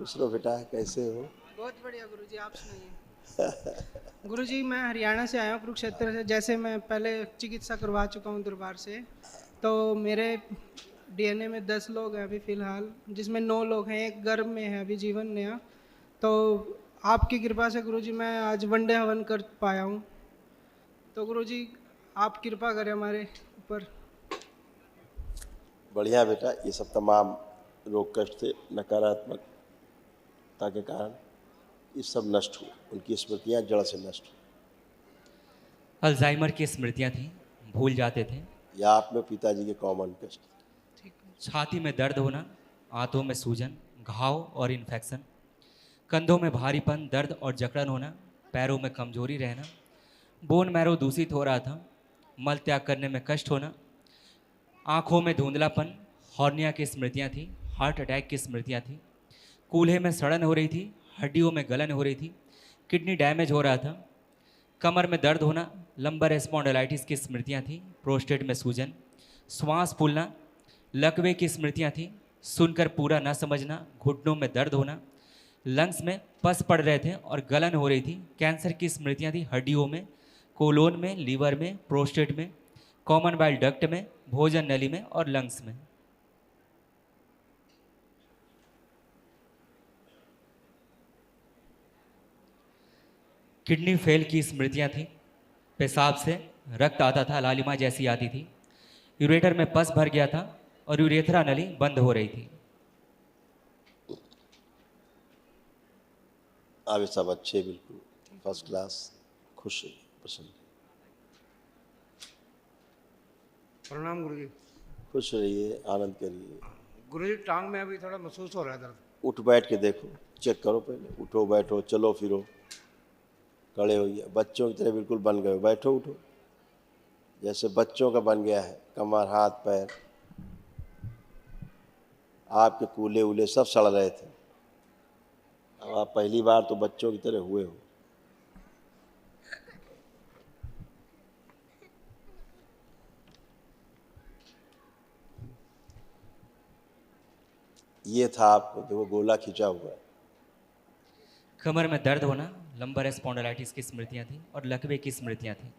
खुश रहो बेटा, कैसे हो? बहुत बढ़िया गुरुजी, आप सुनाइए। गुरुजी, मैं हरियाणा से आया हूँ, कुरुक्षेत्र से। जैसे मैं पहले चिकित्सा करवा चुका हूँ दरबार से, तो मेरे डीएनए में 10 लोग हैं अभी फ़िलहाल, जिसमें 9 लोग हैं, एक गर्भ में है अभी जीवन नया। तो आपकी कृपा से गुरुजी मैं आज वनडे हवन कर पाया हूँ। तो गुरुजी आप कृपा करें हमारे ऊपर। बढ़िया बेटा, ये सब तमाम रोग कष्ट थे, नकारात्मकता के कारण ये सब नष्ट हुए, उनकी स्मृतियाँ जड़ से नष्ट हुई। अल्जाइमर की स्मृतियाँ थीं, भूल जाते थे। या आप में पिताजी के कॉमन कष्ट। ठीक है। छाती में दर्द होना, आंतों में सूजन, घाव और इन्फेक्शन, कंधों में भारीपन, दर्द और जकड़न होना, पैरों में कमजोरी रहना, बोन मैरो दूषित हो रहा था, मल त्याग करने में कष्ट होना, आंखों में धुंधलापन, हॉर्निया की स्मृतियाँ थी, हार्ट अटैक की स्मृतियाँ थी, कूल्हे में सड़न हो रही थी, हड्डियों में गलन हो रही थी, किडनी डैमेज हो रहा था, कमर में दर्द होना, लंबर स्पॉन्डिलाइटिस की स्मृतियाँ थी, प्रोस्टेट में सूजन, श्वास फूलना, लकवे की स्मृतियाँ थी, सुनकर पूरा न समझना, घुटनों में दर्द होना, लंग्स में पस पड़ रहे थे और गलन हो रही थी, कैंसर की स्मृतियाँ थी, हड्डियों में, कोलोन में, लीवर में, प्रोस्टेट में, कॉमन बाइल डक्ट में, भोजन नली में और लंग्स में। किडनी फेल की स्मृतियाँ थी, पेशाब से रक्त आता था, लालिमा जैसी आती थी, यूरेटर में पस भर गया था और यूरेथ्रा नली बंद हो रही थी। अब सब अच्छे, बिल्कुल फर्स्ट क्लास, खुश रहिए, प्रसन्न रहिए। प्रणाम गुरुजी। खुश रहिए, आनंद करिए। गुरुजी, टांग में अभी थोड़ा महसूस हो रहा है दर्द। उठ बैठ के देखो, चेक करो पहले, उठो बैठो, चलो फिरो, खड़े होइए, बच्चों की तरह बिल्कुल बन गए हो, बैठो उठो, जैसे बच्चों का बन गया है, कमर हाथ पैर। आपके कूल्हे उले सब सड़ रहे थे, अब आप पहली बार तो बच्चों की तरह हुए हो। ये था आपको, देखो गोला खींचा हुआ है। कमर में दर्द होना, लंबर स्पॉन्डिलाइटिस की स्मृतियाँ थी और लकवे की स्मृतियाँ थी।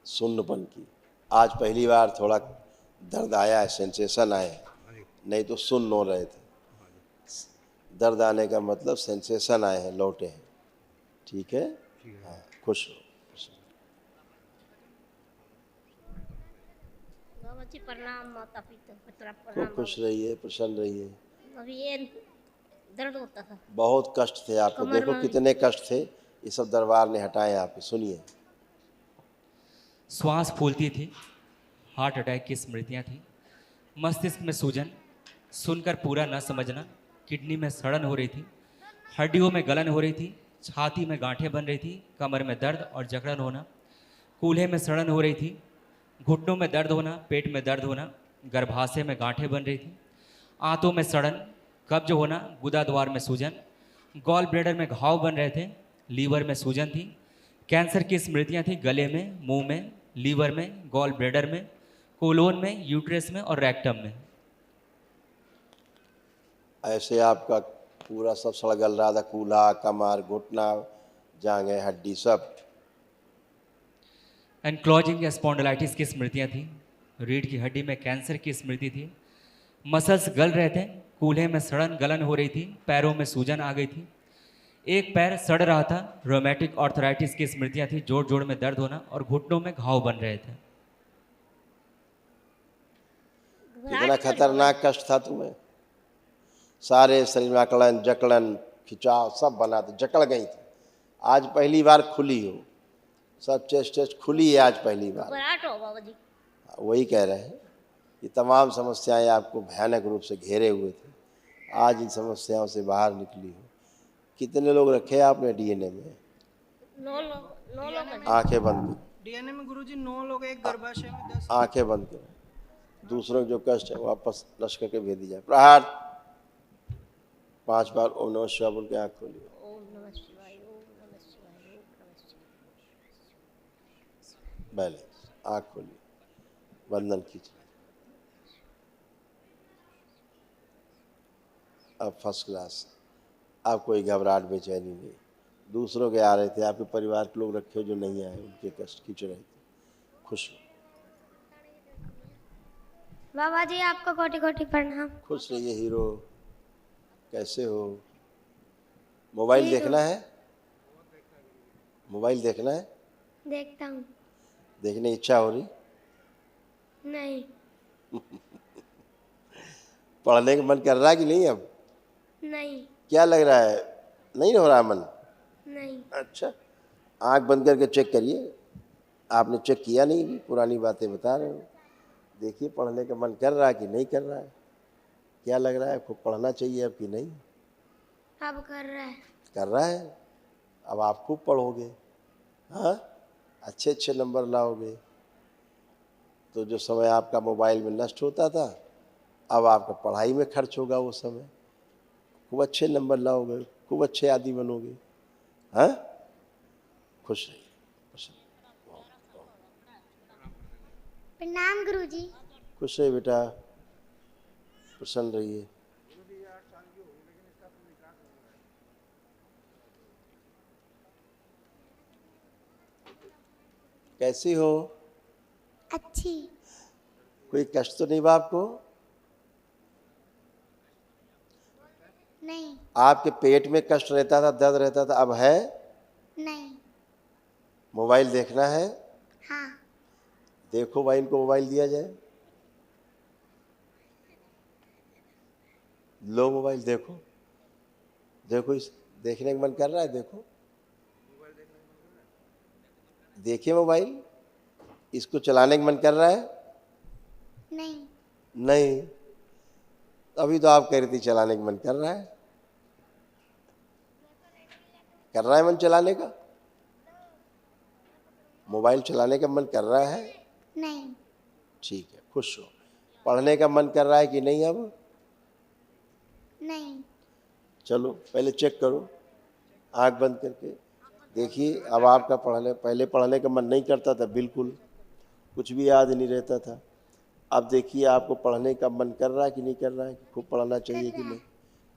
सुन्नपन की, आज पहली बार थोड़ा दर्द आया है, सेंसेशन आया है, हाँ जी। नहीं तो सुन हो रहे थे। दर्द आने का मतलब सेंसेशन आए हैं, लौटे हैं। ठीक है, ठीक है। हाँ, खुश रहो। बाबा जी प्रणाम, माता पिता पितरा खूब प्रणाम। खुश रहिए, प्रसन्न रहिए। अभी ये दर्द होता था बहुत कष्ट थे आपको, कमर देखो में। कितने कष्ट थे, ये सब दरबार ने हटाए आपके। सुनिए, श्वास फूलती थी, हार्ट अटैक की स्मृतियाँ थी, मस्तिष्क में सूजन, सुनकर पूरा न समझना, किडनी में सड़न हो रही थी, हड्डियों में गलन हो रही थी, छाती में गांठें बन रही थी, कमर में दर्द और जकड़न होना, कूल्हे में सड़न हो रही थी, घुटनों में दर्द होना, पेट में दर्द होना, गर्भाशय में गांठें बन रही थी, आंतों में सड़न, कब्ज होना, गुदा द्वार में सूजन, गॉल ब्लैडर में घाव बन रहे थे, लीवर में सूजन थी, कैंसर की स्मृतियां थी, गले में, मुंह में, लीवर में, गॉल ब्लैडर में, कोलोन में, यूट्रस में और रेक्टम में। ऐसे आपका पूरा सब सड़ गल रहा था, कूल्हा, कमर, घुटना, जांघें, हड्डी सब। एनक्लोजिंग स्पॉन्डिलाइटिस की स्मृतियां थी, रीढ़ की हड्डी में कैंसर की स्मृति थी, मसल्स गल रहे थे, कूल्हे में सड़न गलन हो रही थी, पैरों में सूजन आ गई थी, एक पैर सड़ रहा था, रोमेटिक ऑर्थराइटिस की स्मृतियां थी, जोड़ जोड़ में दर्द होना और घुटनों में घाव बन रहे थे। कितना खतरनाक कष्ट था तुम्हें, सारे शरीर में अकड़न जकड़न खिंचाव सब बना था, जकड़ गई थी। आज पहली बार खुली हो, सब चेस्ट टेस्ट खुली है आज पहली बार। घबराहट हो बाबा जी। वही कह रहे हैं, ये तमाम समस्याएं आपको भयानक रूप से घेरे हुए थे, आज इन समस्याओं से बाहर निकली हो। कितने लोग रखे आपने डीएनए में? 9 लोग हैं। आंखें बंद करो, डीएनए में गुरुजी 9 लोग, एक गर्भाशय में 10। आंखें बंद करो, दूसरों को जो कष्ट है वापस नष्ट करके भेज दी जाए। प्रहार 5 बार ओम नमः शिवाय बोल के आँख खोलिए। ओम नमः शिवाय, ओम नमः शिवाय, ओम नमः शिवाय। बैलेंस, आँख खोलिए, बंधन खींचिए। अब फर्स्ट क्लास, अब कोई घबराहट बेचैनी नहीं। दूसरों के आ रहे थे, आपके परिवार के लोग रखे हो जो नहीं आए, उनके कष्ट खींच रहे थे। खुश हो, बाबा जी आपको कोटि कोटि प्रणाम। खुश रहिए हीरो। कैसे हो? मोबाइल ठीक देखना है? मोबाइल देखना है? देखता हूँ। देखने की इच्छा हो रही? नहीं। पढ़ने का मन कर रहा है कि नहीं? अब नहीं। क्या लग रहा है, नहीं हो रहा मन? नहीं। अच्छा, आंख बंद करके चेक करिए। आपने चेक किया नहीं, भी पुरानी बातें बता रहे हो। देखिए पढ़ने का मन कर रहा है कि नहीं कर रहा है? क्या लग रहा है, खूब पढ़ना चाहिए अब कि नहीं? अब कर रहा है। कर रहा है। अब आप खूब पढ़ोगे, हाँ, अच्छे अच्छे नंबर लाओगे। तो जो समय आपका मोबाइल में नष्ट होता था, अब आपका पढ़ाई में खर्च होगा वो समय। खूब अच्छे नंबर लाओगे, खूब अच्छे आदमी बनोगे। हाँ, खुश रहिए, खुश रहिए। प्रणाम गुरुजी। खुश रहिए बेटा, प्रसन्न रहिए। कैसी हो? अच्छी। कोई कष्ट तो नहीं बा आपको? नहीं। आपके पेट में कष्ट रहता था, दर्द रहता था, अब है? नहीं। मोबाइल देखना है? हाँ। देखो भाई, इनको मोबाइल दिया जाए। लो मोबाइल, देखो देखो, इस देखने का मन कर रहा है? देखो, देखिए मोबाइल, इसको चलाने का मन कर रहा है? नहीं। नहीं। अभी तो आप कह रही थी चलाने का मन कर रहा है। कर रहा है मन चलाने का? मोबाइल चलाने का मन कर रहा है? नहीं। ठीक है, खुश हो। पढ़ने का मन कर रहा है कि नहीं अब? नहीं। चलो पहले चेक करो, आंख बंद करके देखिए। अब आपका पहले पढ़ने का मन नहीं करता था, बिल्कुल कुछ भी याद नहीं रहता था। अब देखिए आपको पढ़ने का मन कर रहा है कि नहीं कर रहा है, कि खूब पढ़ना चाहिए कि नहीं?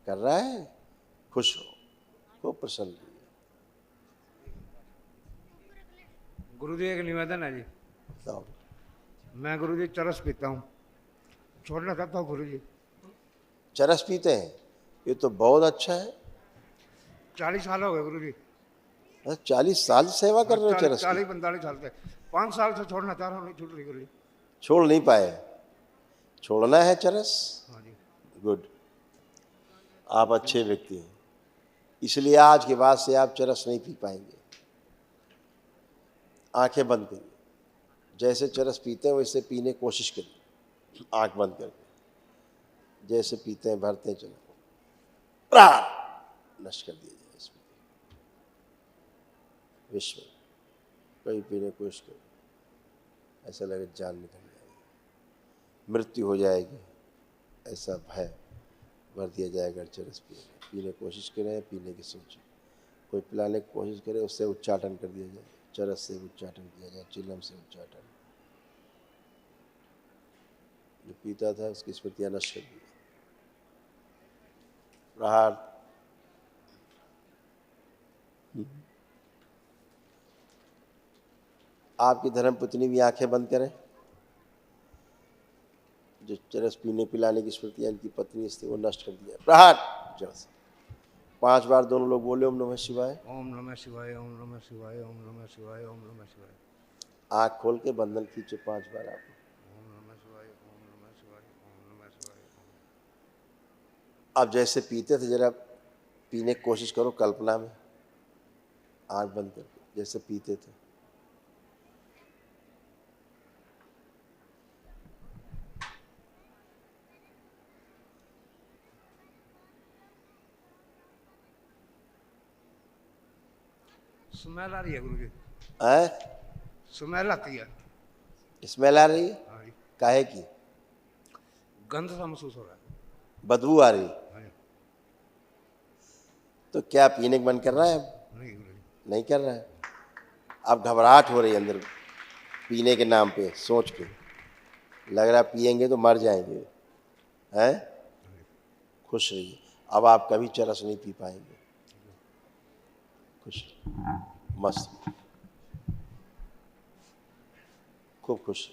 कर रहा है। खुश हो, खूब प्रसन्न रहिए। गुरुजी एक निवेदन है जी। बताओ। मैं गुरुजी चरस पीता हूँ, छोड़ना चाहता हूँ गुरुजी। चरस पीते हैं? ये तो बहुत अच्छा है। 40 साल हो गए गुरुजी। 40 साल से सेवा कर रहे हो चरस की? 40-45 साल से। 5 साल से छोड़ना चाह रहा हूँ, नहीं छूट रही गुरुजी। छोड़ नहीं पाए? छोड़ना है चरस। हाँ जी। गुड, आप अच्छे व्यक्ति हैं, इसलिए आज के बाद से आप चरस नहीं पी पाएंगे। आंखें बंद करिए, जैसे चरस पीते हैं वैसे पीने की कोशिश करिए, आंख बंद करके। जैसे पीते हैं भरते हैं, चलो प्राण नष्ट कर दिया जाए इसमें। विश्व कहीं पीने की कोशिश करो, ऐसा लगे जान निकल जाएगी, मृत्यु हो जाएगी, ऐसा भय भर दिया जाएगा। चरस पीने की कोशिश करें, पीने की सोचें। कोई पिलाने की कोशिश करे, उससे उच्चाटन कर दिया जाए, चरस से उच्चाटन किया जाए, चिलम से उच्चाटन। जो पीता था उसकी स्मृतियां नष्ट कर दी। प्रहार। आपकी धर्मपत्नी भी आंखें बंद करें। जो चरस पीने पिलाने की स्मृतियां इनकी पत्नी थी वो नष्ट कर दिया। प्रहार जड़ से 5 बार दोनों लोग बोले ओम नमः शिवाय। ओम नमः शिवाय, ओम नमः शिवाय, ओम नमः शिवाय, ओम नमः शिवाय। आंख खोल के बंधन खींचे 5 बार आप। ओम नमः शिवाय, ओम नमः शिवाय, ओम नमः शिवाय। आप जैसे पीते थे जरा पीने की कोशिश करो, कल्पना में आंख बंद करके जैसे पीते थे। स्मेल आ रही है गुरुजी। स्मेल आती है। स्मेल आ रही है? हाँ जी। काहे की? गंध सा महसूस हो रहा है। बदबू आ रही? हाँ जी। तो क्या पीने का मन कर रहा है अब? नहीं गुरुजी। नहीं कर रहा है। अब घबराहट हो रही है अंदर पीने के नाम पे, सोच के लग रहा है पिएंगे तो मर जाएंगे। हैं? खुश रहिए। अब आप कभी चरस नहीं पी पाएंगे। खुश, मस्त, खूब खुश।